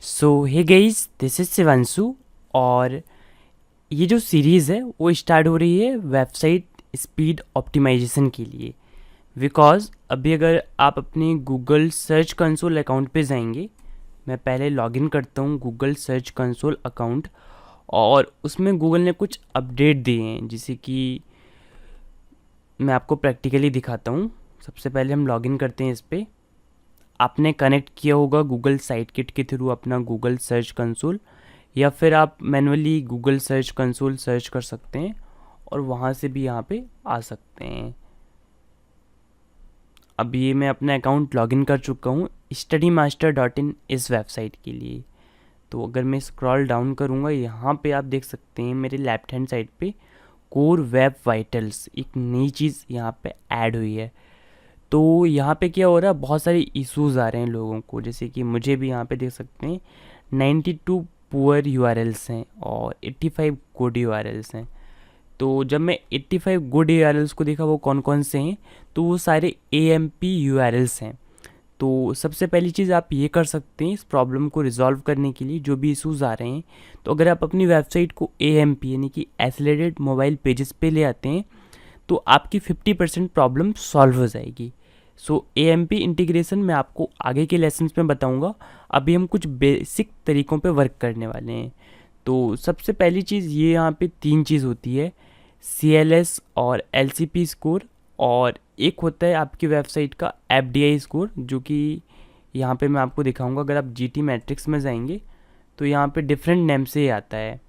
So hey guys, this is Shivanshu. और ये जो सीरीज़ है वो स्टार्ट हो रही है वेबसाइट स्पीड ऑप्टिमाइजेशन के लिए। बिकॉज अभी अगर आप अपने गूगल सर्च कंसोल अकाउंट पे जाएंगे, मैं पहले लॉगिन करता हूँ गूगल सर्च कंसोल अकाउंट, और उसमें गूगल ने कुछ अपडेट दिए हैं, जैसे कि मैं आपको प्रैक्टिकली दिखाता हूँ। सबसे पहले हम लॉगिन करते हैं इस पर। आपने कनेक्ट किया होगा गूगल साइट किट के थ्रू अपना गूगल सर्च कंसोल, या फिर आप manually Google search console search कर सकते हैं और वहाँ से भी यहाँ पे आ सकते हैं। अब ये मैं अपना अकाउंट लॉगिन कर चुका हूँ studymaster.in इस वेबसाइट के लिए। तो अगर मैं स्क्रॉल डाउन करूँगा, यहाँ पे आप देख सकते हैं मेरे लेफ्ट हैंड साइड पे कोर वेब वाइटल्स एक नई चीज़ यहाँ पे ऐड हुई है। तो यहाँ पे क्या हो रहा है, बहुत सारे इश्यूज आ रहे हैं लोगों को, जैसे कि मुझे भी यहाँ पे देख सकते हैं 92 पुअर यूआरएल्स हैं और 85 गुड यूआरएल्स हैं। तो जब मैं 85 गुड यूआरएल्स को देखा वो कौन कौन से हैं, तो वो सारे एएमपी यूआरएल्स हैं। तो सबसे पहली चीज़ आप ये कर सकते हैं इस प्रॉब्लम को रिजॉल्व करने के लिए, जो भी इश्यूज आ रहे हैं। तो अगर आप अपनी वेबसाइट को एएमपी यानी कि एक्सेलरेटेड मोबाइल पेजेस पे ले आते हैं, तो आपकी 50% प्रॉब्लम सॉल्व हो जाएगी। सो एएमपी इंटीग्रेशन मैं आपको आगे के लेसन्स में बताऊंगा। अभी हम कुछ बेसिक तरीकों पे वर्क करने वाले हैं। तो सबसे पहली चीज़ ये यहाँ पे तीन चीज़ होती है, CLS और LCP स्कोर, और एक होता है आपकी वेबसाइट का FDI स्कोर, जो कि यहाँ पे मैं आपको दिखाऊंगा। अगर आप GT मैट्रिक्स में जाएंगे तो यहाँ पे डिफरेंट नेम से ही आता है।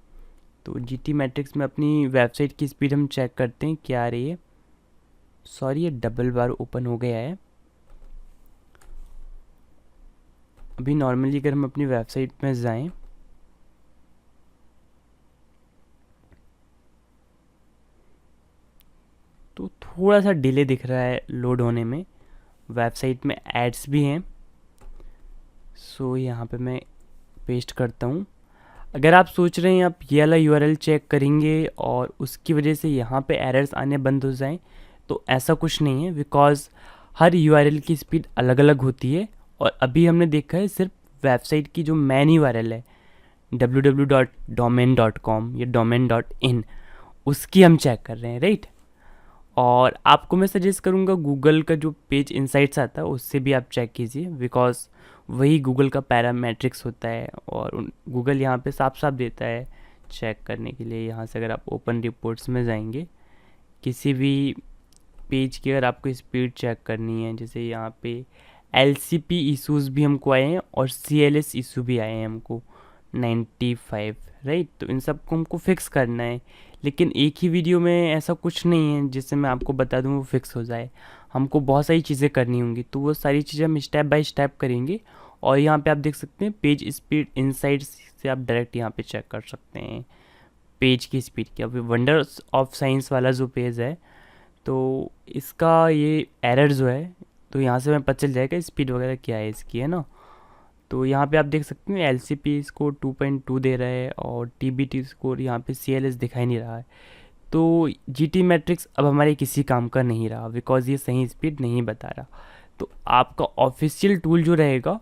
तो GT मैट्रिक्स में अपनी वेबसाइट की स्पीड हम चेक करते हैं क्या आ रही है। सॉरी, ये डबल बार ओपन हो गया है। अभी नॉर्मली अगर हम अपनी वेबसाइट में जाएं, तो थोड़ा सा डिले दिख रहा है लोड होने में। वेबसाइट में एड्स भी हैं। सो यहाँ पे मैं पेस्ट करता हूँ। अगर आप सोच रहे हैं आप ये वाला यूआरएल चेक करेंगे और उसकी वजह से यहाँ पे एरर्स आने बंद हो जाएं, तो ऐसा कुछ नहीं है। बिकॉज हर यूआरएल की स्पीड अलग अलग होती है, और अभी हमने देखा है सिर्फ वेबसाइट की जो मेन यूआरएल है www.domain.com या domain.in, उसकी हम चेक कर रहे हैं, राइट। और आपको मैं सजेस्ट करूँगा गूगल का जो पेज इंसाइट्स आता है उससे भी आप चेक कीजिए, बिकॉज वही गूगल का पैरामेट्रिक्स होता है, और गूगल यहाँ पे साफ साफ देता है चेक करने के लिए। यहाँ से अगर आप ओपन रिपोर्ट्स में जाएंगे, किसी भी पेज की अगर आपको स्पीड चेक करनी है, जैसे यहाँ पे LCP इशूज़ भी हमको आए हैं और CLS इशू भी आए हैं हमको 95, राइट। तो इन सब को हमको फिक्स करना है, लेकिन एक ही वीडियो में ऐसा कुछ नहीं है जिससे मैं आपको बता दूं वो फिक्स हो जाए। हमको बहुत सारी चीज़ें करनी होंगी, तो वो सारी चीज़ें हम स्टेप बाय स्टेप करेंगे। और यहाँ पे आप देख सकते हैं पेज स्पीड इनसाइट्स से आप डायरेक्ट यहाँ पे चेक कर सकते हैं पेज की स्पीड की। अभी वंडर्स ऑफ साइंस वाला जो पेज है, तो इसका ये एरर जो है, तो यहाँ से मैं पता चल जाएगा स्पीड वगैरह क्या है इसकी, है ना। तो यहाँ पे आप देख सकते हैं LCP स्कोर 2.2 दे रहा है, और TBT स्कोर यहाँ पे CLS दिखाई नहीं रहा है। तो GT मैट्रिक्स अब हमारे किसी काम का नहीं रहा, बिकॉज ये सही स्पीड नहीं बता रहा। तो आपका ऑफिशियल टूल जो रहेगा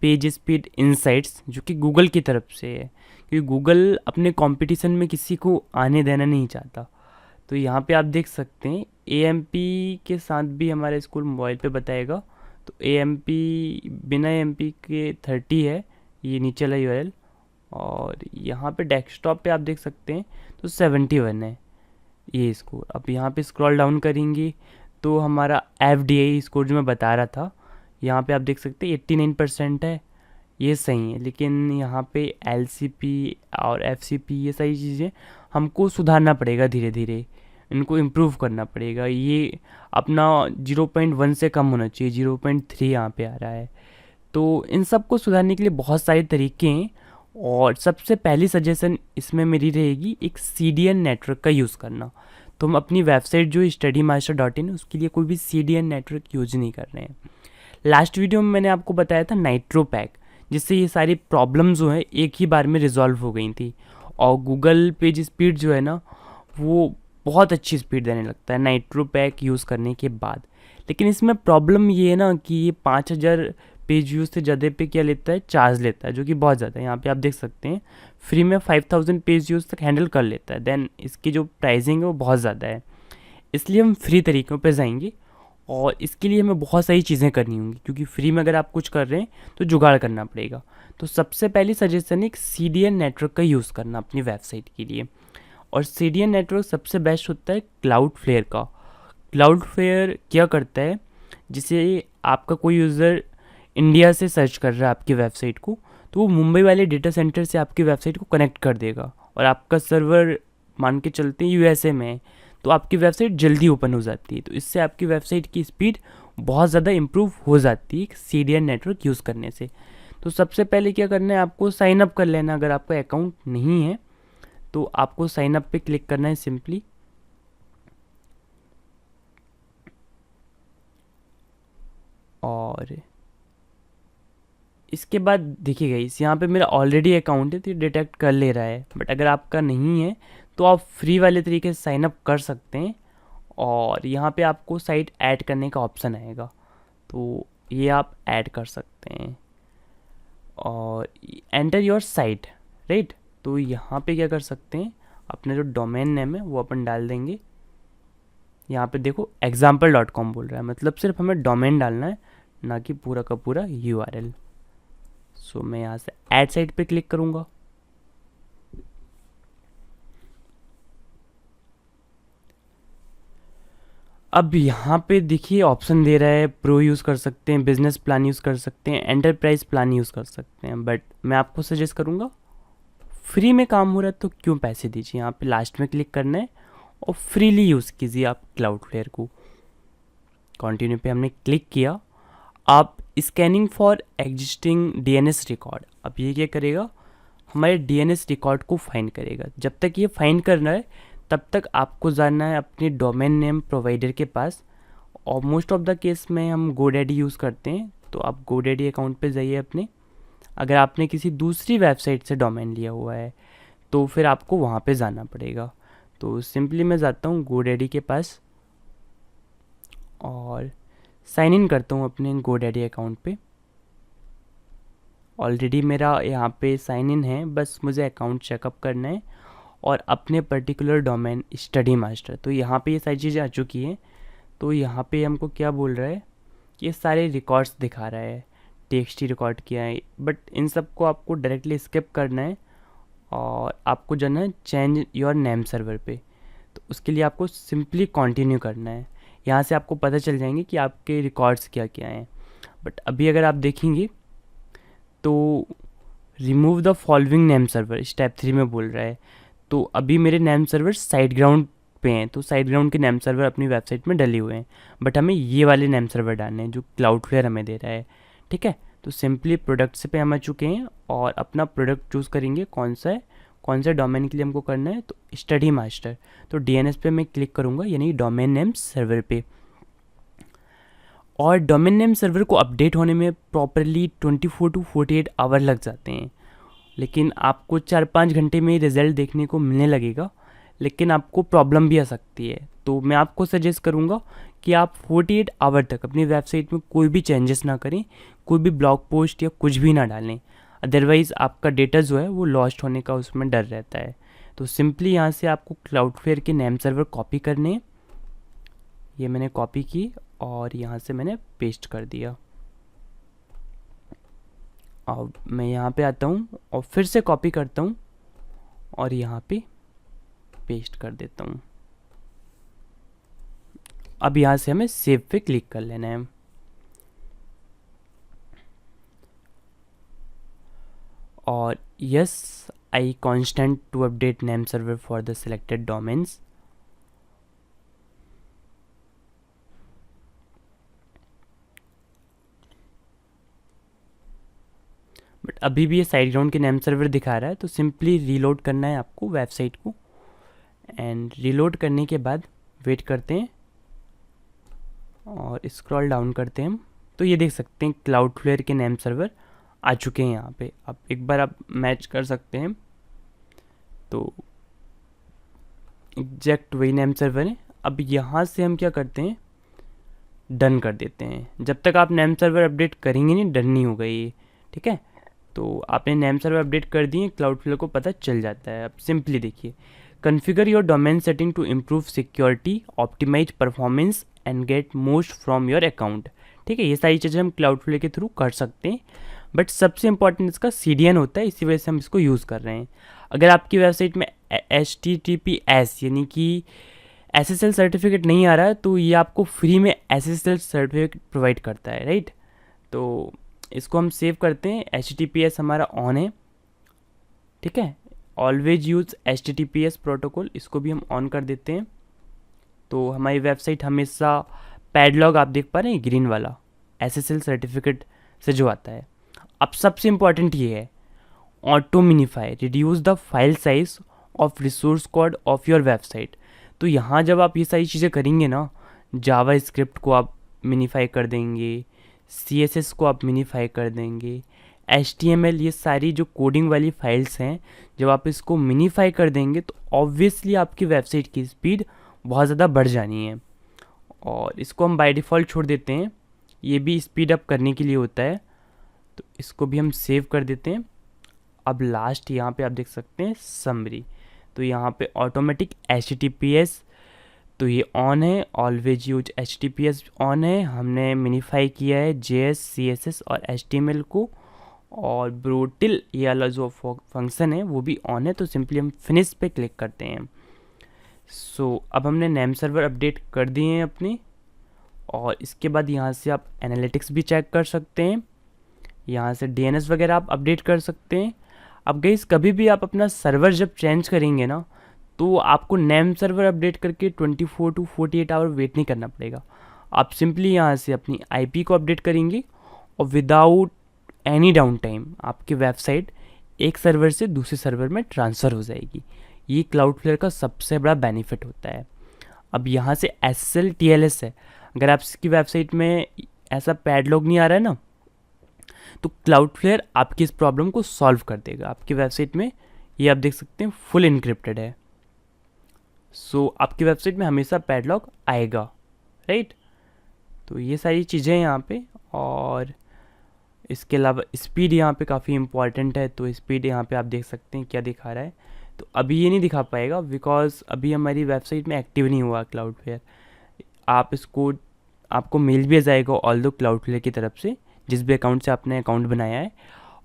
पेज स्पीड इनसाइट्स, जो कि गूगल की तरफ से है, क्योंकि गूगल अपने कंपटीशन में किसी को आने देना नहीं चाहता। तो यहाँ पे आप देख सकते हैं AMP के साथ भी हमारा स्कोर मोबाइल पे बताएगा। तो AMP बिना AMP के 30 है, ये नीचे वाला यूआरएल। और यहाँ पे डेस्कटॉप पे आप देख सकते हैं तो 71 है ये स्कोर। अब यहाँ पे स्क्रॉल डाउन करेंगे तो हमारा FDI स्कोर जो मैं बता रहा था, यहाँ पे आप देख सकते हैं 89% है, ये सही है। लेकिन यहाँ पे LCP और FCP ये सारी चीज़ें हमको सुधारना पड़ेगा, धीरे धीरे इनको इम्प्रूव करना पड़ेगा। ये अपना 0.1 से कम होना चाहिए, 0.3 यहाँ पे आ रहा है। तो इन सब को सुधारने के लिए बहुत सारे तरीके हैं, और सबसे पहली सजेशन इसमें मेरी रहेगी एक CDN नेटवर्क का यूज़ करना। तो हम अपनी वेबसाइट जो studymaster.in उसके लिए कोई भी CDN नेटवर्क यूज नहीं कर रहे हैं। लास्ट वीडियो में मैंने आपको बताया था नाइट्रो पैक, जिससे ये सारी प्रॉब्लम जो है एक ही बार में रिजॉल्व हो गई थी, और गूगल पेज स्पीड जो है ना वो बहुत अच्छी स्पीड देने लगता है नाइट्रो पैक यूज़ करने के बाद। लेकिन इसमें प्रॉब्लम ये है ना कि ये 5000 पेज व्यूज़ से ज़्यादा पे क्या लेता है, चार्ज लेता है, जो कि बहुत ज़्यादा है। यहाँ पे आप देख सकते हैं फ्री में 5000 पेज व्यूज़ तक हैंडल कर लेता है। देन इसकी जो प्राइसिंग है वो बहुत ज़्यादा है, इसलिए हम फ्री तरीक़ों पे जाएंगे। और इसके लिए हमें बहुत सारी चीज़ें करनी होंगी, क्योंकि फ्री में अगर आप कुछ कर रहे हैं तो जुगाड़ करना पड़ेगा। तो सबसे पहली सजेशन है एक CDN नेटवर्क का यूज़ करना अपनी वेबसाइट के लिए। और CDN नेटवर्क सबसे बेस्ट होता है क्लाउडफ्लेयर का। क्लाउडफ्लेयर क्या करता है, जिसे आपका कोई यूज़र इंडिया से सर्च कर रहा है आपकी वेबसाइट को, तो वो मुंबई वाले डेटा सेंटर से आपकी वेबसाइट को कनेक्ट कर देगा। और आपका सर्वर मान के चलते हैं USA में है, तो आपकी वेबसाइट जल्दी ओपन हो जाती है। तो इससे आपकी वेबसाइट की स्पीड बहुत ज़्यादा इम्प्रूव हो जाती है CDN नेटवर्क यूज़ करने से। तो सबसे पहले क्या करना है, आपको साइन अप कर लेना। अगर आपका अकाउंट नहीं है तो आपको साइन अप पे क्लिक करना है सिंपली। और इसके बाद देखिएगा इस यहाँ पे मेरा ऑलरेडी अकाउंट है तो ये डिटेक्ट कर ले रहा है। बट अगर आपका नहीं है तो आप फ्री वाले तरीके से साइन अप कर सकते हैं। और यहाँ पे आपको साइट ऐड करने का ऑप्शन आएगा, तो ये आप ऐड कर सकते हैं। और एंटर योर साइट, राइट। तो यहाँ पे क्या कर सकते हैं, अपना जो डोमेन नेम है वो अपन डाल देंगे। यहाँ पे देखो example.com बोल रहा है, मतलब सिर्फ हमें डोमेन डालना है, ना कि पूरा का पूरा URL। सो मैं यहाँ से ऐड साइट पे क्लिक करूँगा। अब यहाँ पे देखिए ऑप्शन दे रहा है प्रो यूज़ कर सकते हैं, बिजनेस प्लान यूज़ कर सकते हैं, एंटरप्राइज प्लान यूज़ कर सकते हैं। बट मैं आपको सजेस्ट करूँगा फ्री में काम हो रहा है तो क्यों पैसे दीजिए। यहाँ पे लास्ट में क्लिक करना है और फ्रीली यूज़ कीजिए आप क्लाउडफ्लेयर को। कंटिन्यू पे हमने क्लिक किया। आप scanning for existing DNS record, अब ये क्या करेगा, हमारे DNS रिकॉर्ड को फाइंड करेगा। जब तक ये फाइंड करना है तब तक आपको जाना है अपने डोमेन नेम प्रोवाइडर के पास। और मोस्ट ऑफ द केस में हम GoDaddy यूज़ करते हैं, तो आप GoDaddy अकाउंट पे जाइए अपने। अगर आपने किसी दूसरी वेबसाइट से डोमेन लिया हुआ है तो फिर आपको वहाँ पे जाना पड़ेगा। तो सिंपली मैं जाता हूँ GoDaddy के पास और साइन इन करता हूँ अपने GoDaddy अकाउंट पे। ऑलरेडी मेरा यहाँ पे साइन इन है, बस मुझे अकाउंट चेकअप करना है और अपने पर्टिकुलर डोमेन स्टडी मास्टर। तो यहाँ पे ये सारी चीज़ें आ चुकी हैं। तो यहाँ पे हमको क्या बोल रहा है, ये सारे रिकॉर्ड्स दिखा रहा है, TXT रिकॉर्ड किया है। बट इन सब को आपको डायरेक्टली स्किप करना है और आपको जाना है चेंज योर नेम सर्वर पे। तो उसके लिए आपको सिंपली कंटिन्यू करना है। यहाँ से आपको पता चल जाएंगे कि आपके रिकॉर्ड्स क्या क्या हैं। बट अभी अगर आप देखेंगे तो remove the following name server step 3 में बोल रहा है। तो अभी मेरे नेम सर्वर SiteGround पे हैं, तो SiteGround के नेम सर्वर अपनी वेबसाइट में डले हुए हैं। बट हमें ये वाले नेम सर्वर डालने हैं जो क्लाउडफ्लेयर हमें दे रहा है, ठीक है। तो सिंपली प्रोडक्ट्स पे हम आ चुके हैं और अपना प्रोडक्ट चूज़ करेंगे कौन सा है, कौन सा डोमेन के लिए हमको करना है। तो स्टडी मास्टर, तो DNS पे मैं क्लिक करूँगा, यानी डोमेन नेम सर्वर पे। और डोमेन नेम सर्वर को अपडेट होने में प्रॉपरली 24 to 48 आवर लग जाते हैं, लेकिन आपको 4-5 घंटे में रिज़ल्ट देखने को मिलने लगेगा। लेकिन आपको प्रॉब्लम भी आ सकती है, तो मैं आपको सजेस्ट करूँगा कि आप 48 आवर तक अपनी वेबसाइट में कोई भी चेंजेस ना करें, कोई भी ब्लॉग पोस्ट या कुछ भी ना डालें। अदरवाइज़ आपका डेटा जो है वो लॉस्ट होने का उसमें डर रहता है। तो सिंपली यहाँ से आपको क्लाउडफ्लेयर के नेम सर्वर कॉपी करने हैं। ये मैंने कॉपी की और यहाँ से मैंने पेस्ट कर दिया। अब मैं यहाँ पे आता हूँ और फिर से कॉपी करता हूँ और यहाँ पे पेस्ट कर देता हूँ। अब यहाँ से हमें सेव पे क्लिक कर लेना है। और yes I constant to update name server for the selected domains. But अभी भी ये SiteGround के नेम सर्वर दिखा रहा है, तो सिंपली रीलोड करना है आपको वेबसाइट को। एंड रीलोड करने के बाद वेट करते हैं और स्क्रॉल डाउन करते हैं हम, तो ये देख सकते हैं क्लाउडफ्लेयर के नेम सर्वर आ चुके हैं यहाँ पे। अब एक बार आप मैच कर सकते हैं, तो एग्जैक्ट वही नेम सर्वर है। अब यहाँ से हम क्या करते हैं, डन कर देते हैं। जब तक आप नेम सर्वर अपडेट करेंगे नहीं, डन नहीं होगा ये, ठीक है। तो आपने नेम सर्वर अपडेट कर दिए, क्लाउडफ्लेयर को पता चल जाता है। अब सिंपली देखिए, configure your domain setting to improve security, optimise performance and get most from your account. ठीक है, ये सारी चीज़ें हम क्लाउडफ्लेयर के थ्रू कर सकते हैं, बट सबसे इंपॉर्टेंट इसका CDN होता है, इसी वजह से हम इसको यूज़ कर रहे हैं। अगर आपकी वेबसाइट में HTTPS यानी कि SSL सर्टिफिकेट नहीं आ रहा है, तो ये आपको फ्री में SSL सर्टिफिकेट प्रोवाइड करता है, राइट। तो इसको हम सेव करते हैं, HTTPS हमारा ऑन है, ठीक है। ऑलवेज यूज़ HTTPS प्रोटोकॉल, इसको भी हम ऑन कर देते हैं। तो हमारी वेबसाइट हमेशा पैडलॉग, आप देख पा रहे हैं ग्रीन वाला, SSL सर्टिफिकेट से जो आता है। अब सबसे इम्पॉर्टेंट ये है, auto मिनिफाई reduce the file size of resource code of your website. तो यहाँ जब आप ये सारी चीज़ें करेंगे ना, जावा स्क्रिप्ट को आप मिनीफाई कर देंगे, CSS को आप मिनीफाई कर देंगे, HTML, ये सारी जो कोडिंग वाली फाइल्स हैं, जब आप इसको मिनीफाई कर देंगे तो ऑब्वियसली आपकी वेबसाइट की स्पीड बहुत ज़्यादा बढ़ जानी है। और इसको हम बाय डिफ़ॉल्ट छोड़ देते हैं, ये भी स्पीड अप करने के लिए होता है, तो इसको भी हम सेव कर देते हैं। अब लास्ट यहाँ पे आप देख सकते हैं समरी, तो यहाँ पे ऑटोमेटिक HTTPS, तो ये ऑन है, ऑलवेज यूज HTTPS ऑन है, हमने मिनीफाई किया है JS, CSS और HTML को, और ब्रूटिल ये वाला जो फंक्शन है वो भी ऑन है। तो सिंपली हम फिनिश पे क्लिक करते हैं। अब हमने नेम सर्वर अपडेट कर दिए हैं अपने, और इसके बाद यहाँ से आप एनालिटिक्स भी चेक कर सकते हैं, यहाँ से DNS वगैरह आप अपडेट कर सकते हैं। अब गाइस, कभी भी आप अपना सर्वर जब चेंज करेंगे ना, तो आपको नेम सर्वर अपडेट करके 24 to 48 आवर वेट नहीं करना पड़ेगा। आप सिंपली यहाँ से अपनी IP को अपडेट करेंगे और विदाउट एनी डाउन टाइम आपकी वेबसाइट एक सर्वर से दूसरे सर्वर में ट्रांसफ़र हो जाएगी। ये क्लाउडफ्लेयर का सबसे बड़ा बेनिफिट होता है। अब यहाँ से SSL TLS है, अगर आपकी वेबसाइट में ऐसा पैडलॉग नहीं आ रहा है ना, तो क्लाउडफ्लेयर आपकी इस प्रॉब्लम को सॉल्व कर देगा। आपकी वेबसाइट में ये आप देख सकते हैं फुल इनक्रिप्टेड है, आपकी वेबसाइट में हमेशा पैडलॉग आएगा, राइट। तो ये सारी चीज़ें हैं यहाँ पे, और इसके अलावा स्पीड यहाँ पे काफ़ी इंपॉर्टेंट है। तो स्पीड यहाँ पे आप देख सकते हैं क्या दिखा रहा है, तो अभी ये नहीं दिखा पाएगा बिकॉज अभी हमारी वेबसाइट में एक्टिव नहीं हुआ क्लाउडफ्लेयर। आप इसको, आपको मेल भी आ जाएगा ऑल दो क्लाउडफ्लेयर की तरफ से, जिस भी अकाउंट से आपने अकाउंट बनाया है,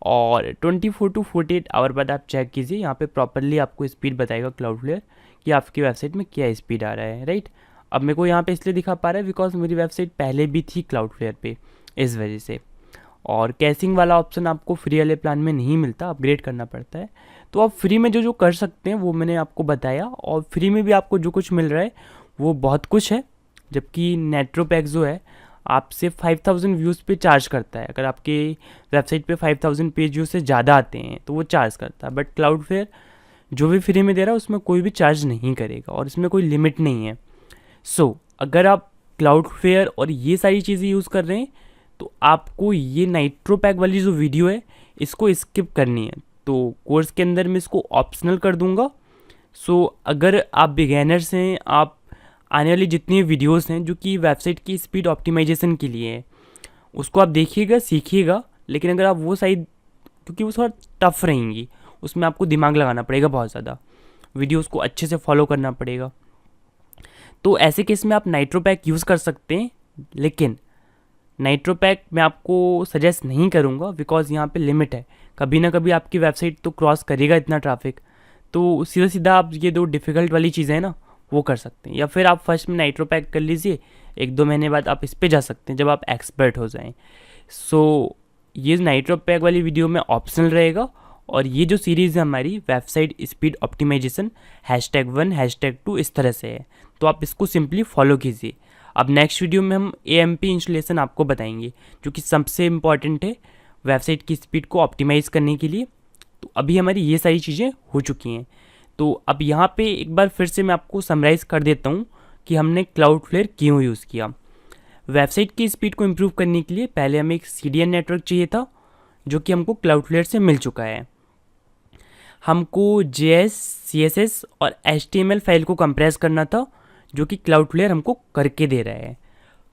और 24 to 48 आवर बाद आप चेक कीजिए, यहाँ पे प्रॉपरली आपको स्पीड बताएगा क्लाउडफ्लेयर कि आपकी वेबसाइट में क्या स्पीड आ रहा है, राइट। अब मेरे को यहाँ पे इसलिए दिखा पा रहा है बिकॉज मेरी वेबसाइट पहले भी थी क्लाउडफ्लेयर पे, इस वजह से। और कैशिंग वाला ऑप्शन आपको फ्री वाले प्लान में नहीं मिलता, अपग्रेड करना पड़ता है। तो आप फ्री में जो जो कर सकते हैं वो मैंने आपको बताया, और फ्री में भी आपको जो कुछ मिल रहा है वो बहुत कुछ है। जबकि नेट्रोपैक जो है आपसे 5000 व्यूज़ पे चार्ज करता है, अगर आपके वेबसाइट पे 5000 पेज व्यूज़ से ज़्यादा आते हैं तो वो चार्ज करता है। बट क्लाउडफ्लेयर जो भी फ्री में दे रहा है उसमें कोई भी चार्ज नहीं करेगा, और इसमें कोई लिमिट नहीं है। अगर आप क्लाउडफ्लेयर और ये सारी चीज़ें यूज़ कर रहे हैं तो आपको ये नाइट्रोपैक वाली जो वीडियो है इसको स्किप करनी है। तो कोर्स के अंदर मैं इसको ऑप्शनल कर दूंगा। अगर आप बिगैनर्स हैं, आप आने वाली जितनी वीडियोस हैं जो कि वेबसाइट की स्पीड ऑप्टिमाइजेशन के लिए है, उसको आप देखिएगा, सीखिएगा। लेकिन अगर आप वो साइड, क्योंकि वो थोड़ा टफ रहेंगी, उसमें आपको दिमाग लगाना पड़ेगा बहुत ज़्यादा, वीडियोस को अच्छे से फॉलो करना पड़ेगा। तो ऐसे केस में आप नाइट्रोपैक यूज़ कर सकते हैं, लेकिन नाइट्रोपैक मैं आपको सजेस्ट नहीं करूँगा बिकॉज यहाँ पे लिमिट है। कभी ना कभी आपकी वेबसाइट तो क्रॉस करेगा इतना ट्रैफिक, तो सीधा सीधा आप ये दो डिफ़िकल्ट वाली चीज़ें हैं ना वो कर सकते हैं। या फिर आप फर्स्ट में नाइट्रोपैक कर लीजिए, 1-2 महीने बाद आप इस पे जा सकते हैं जब आप एक्सपर्ट हो जाएं। ये नाइट्रोपैक वाली वीडियो में ऑप्शनल रहेगा, और ये जो सीरीज़ है हमारी वेबसाइट स्पीड ऑप्टिमाइजेशन #1 #2 इस तरह से है, तो आप इसको सिंपली फॉलो कीजिए। अब नेक्स्ट वीडियो में हम AMP इंस्टॉलेशन आपको बताएंगे, जो कि सबसे इम्पॉर्टेंट है वेबसाइट की स्पीड को ऑप्टिमाइज़ करने के लिए। तो अभी हमारी ये सारी चीज़ें हो चुकी हैं। तो अब यहाँ पे एक बार फिर से मैं आपको समराइज़ कर देता हूँ कि हमने क्लाउडफ्लेयर क्यों यूज़ किया। वेबसाइट की स्पीड को इम्प्रूव करने के लिए पहले हमें एक CDN नेटवर्क चाहिए था, जो कि हमको क्लाउडफ्लेयर से मिल चुका है। हमको JS, CSS और HTML फाइल को कंप्रेस करना था, जो कि क्लाउडफ्लेयर हमको करके दे रहा है।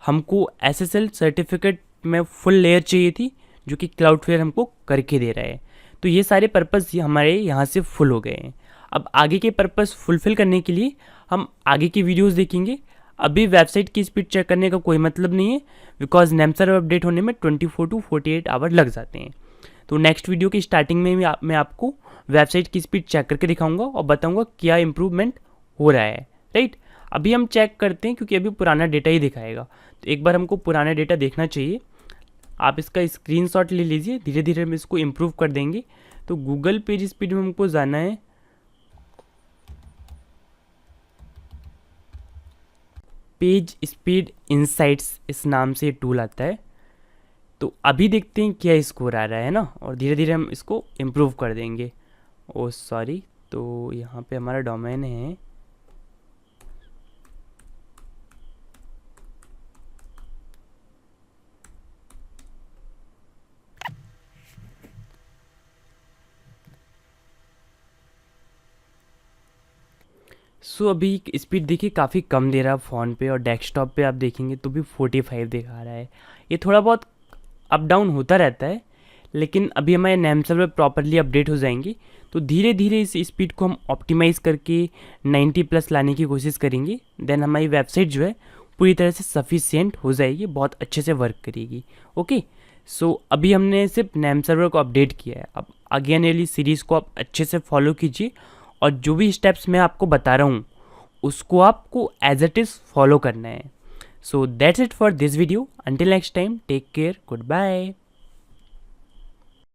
हमको SSL सर्टिफिकेट में फुल लेयर चाहिए थी, जो कि क्लाउडफ्लेयर हमको करके दे रहा है। तो ये सारे पर्पस हमारे यहाँ से फुल हो गए हैं। अब आगे के पर्पस फुलफ़िल करने के लिए हम आगे की वीडियोस देखेंगे। अभी वेबसाइट की स्पीड चेक करने का कोई मतलब नहीं है, बिकॉज नेम सर्वर अपडेट होने में 24 to 48 आवर लग जाते हैं। तो नेक्स्ट वीडियो की स्टार्टिंग में मैं आपको वेबसाइट की स्पीड चेक करके दिखाऊंगा और बताऊंगा क्या इम्प्रूवमेंट हो रहा है, राइट। अभी हम चेक करते हैं, क्योंकि अभी पुराना डेटा ही दिखाएगा, तो एक बार हमको पुराना डेटा देखना चाहिए। आप इसका स्क्रीनशॉट ले लीजिए, धीरे धीरे हम इसको इम्प्रूव कर देंगे। तो गूगल पेज स्पीड में हमको जाना है, पेज स्पीड इनसाइट्स इस नाम से टूल आता है। तो अभी देखते हैं क्या स्कोर आ रहा है ना, और धीरे धीरे हम इसको इम्प्रूव कर देंगे। ओ सॉरी, तो यहाँ पे हमारा डोमेन है अभी स्पीड देखिए काफ़ी कम दे रहा है फ़ोन पे, और डेस्कटॉप पे आप देखेंगे तो भी 45 दिखा रहा है। ये थोड़ा बहुत अप डाउन होता रहता है, लेकिन अभी हमारे नेम सर्वर प्रॉपरली अपडेट हो जाएंगे तो धीरे धीरे इस स्पीड को हम ऑप्टिमाइज़ करके 90+ लाने की कोशिश करेंगे। देन हमारी वेबसाइट जो है पूरी तरह से सफिशिएंट हो जाएगी, बहुत अच्छे से वर्क करेगी। ओके, अभी हमने सिर्फ नेम सर्वर को अपडेट किया है। अब आगे आने वाली सीरीज़ को आप अच्छे से फॉलो कीजिए, और जो भी स्टेप्स मैं आपको बता रहा हूँ उसको आपको एज इट इज़ फॉलो करना है। So that's it for this video. Until next time, take care, good bye.